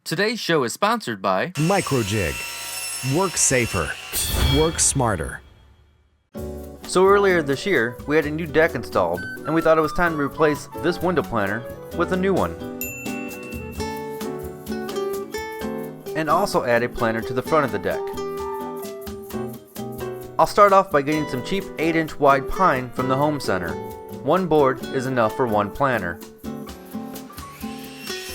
Today's show is sponsored by Microjig. Work safer. Work smarter. So earlier this year, we had a new deck installed, and we thought it was time to replace this window planter with a new one. And also add a planter to the front of the deck. I'll start off by getting some cheap 8-inch wide pine from the home center. One board is enough for one planter.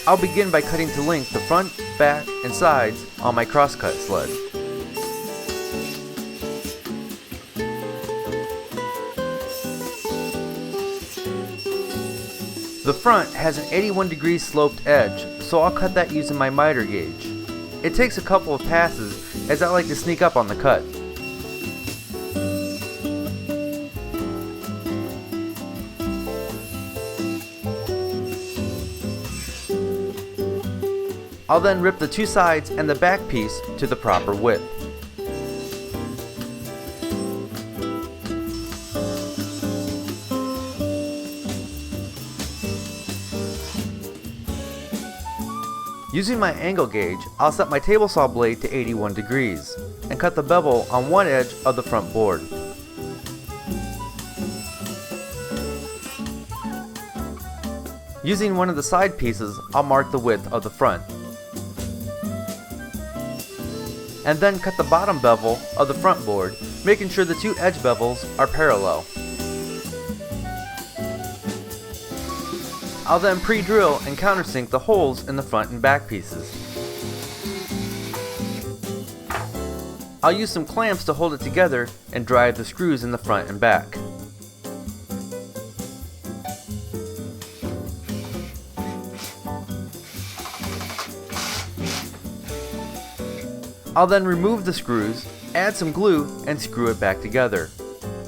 I'll begin by cutting to length the front, back, and sides on my crosscut sled. The front has an 81-degree sloped edge, so I'll cut that using my miter gauge. It takes a couple of passes as I like to sneak up on the cut. I'll then rip the two sides and the back piece to the proper width. Using my angle gauge, I'll set my table saw blade to 81 degrees and cut the bevel on one edge of the front board. Using one of the side pieces, I'll mark the width of the front. And then cut the bottom bevel of the front board, making sure the two edge bevels are parallel. I'll then pre-drill and countersink the holes in the front and back pieces. I'll use some clamps to hold it together and drive the screws in the front and back. I'll then remove the screws, add some glue, and screw it back together.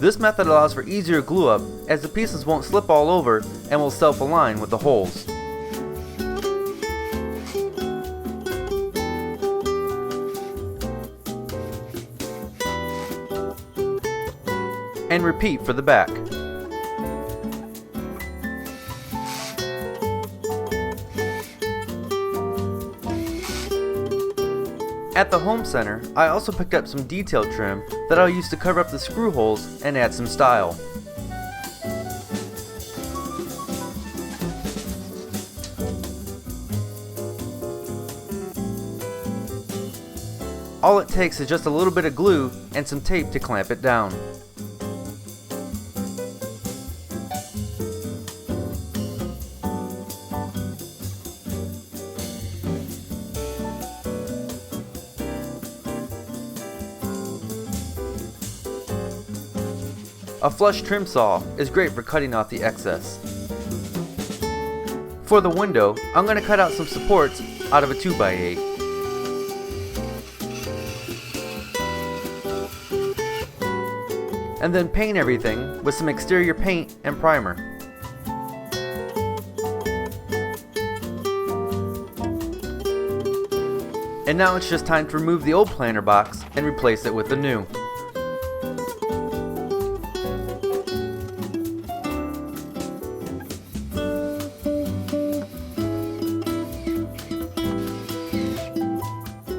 This method allows for easier glue up as the pieces won't slip all over and will self-align with the holes. And repeat for the back. At the home center, I also picked up some detail trim that I'll use to cover up the screw holes and add some style. All it takes is just a little bit of glue and some tape to clamp it down. A flush trim saw is great for cutting off the excess. For the window, I'm going to cut out some supports out of a 2x8. And then paint everything with some exterior paint and primer. And now it's just time to remove the old planter box and replace it with the new.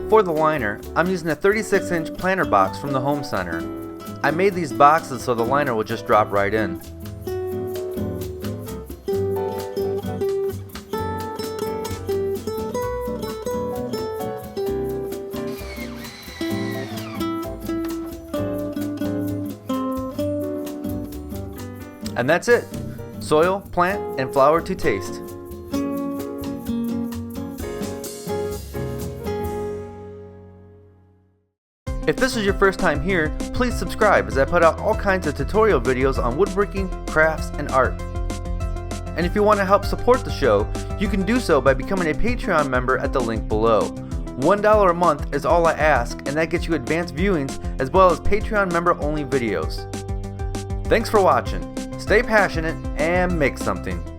For the liner, I'm using a 36-inch planter box from the home center. I made these boxes so the liner will just drop right in. And that's it. Soil, plant, and flower to taste. If this is your first time here, please subscribe as I put out all kinds of tutorial videos on woodworking, crafts, and art. And if you want to help support the show, you can do so by becoming a Patreon member at the link below. $1 a month is all I ask, and that gets you advanced viewings as well as Patreon member only videos. Thanks for watching. Stay passionate and make something.